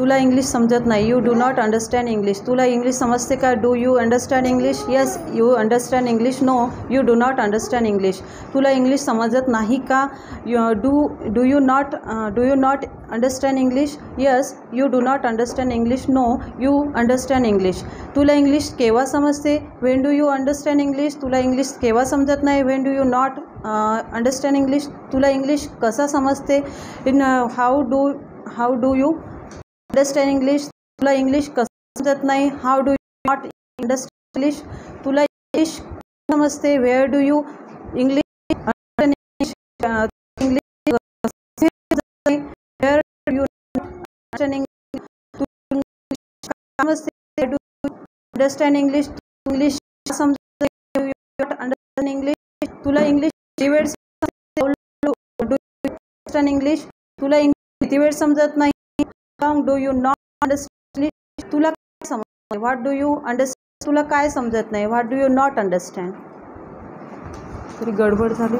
तुला इंग्लिश समजत नाही. You do not understand English. तुला इंग्लिश समजते का? Do you understand English? Yes you understand English. No you do not understand English. तुला इंग्लिश समजत नाही का? Do you not understand English? Yes you do not understand English. No you understand English. तुला English केव्हा समजते? When do you understand English. तुला English केव्हा समजत नाही? When do you not understand English. तुला इंग्लिश कसा समजते? In how do you understand English. तुला इंग्लिश कसं समजत नाही? How do you not understand English. तुला इंग्लिश समजते? Where do you English where do you understand English. समजते? Do you understand English. English समजते? Do you not understand English. तुला English किती वेळ समजते? Do you understand English. तुला English किती वेळ समजत नाही? How do you not understand English. तुला काय समजते? What do you understand. तुला काय समजत नाही? What do you not understand. तरी गडबड झाली.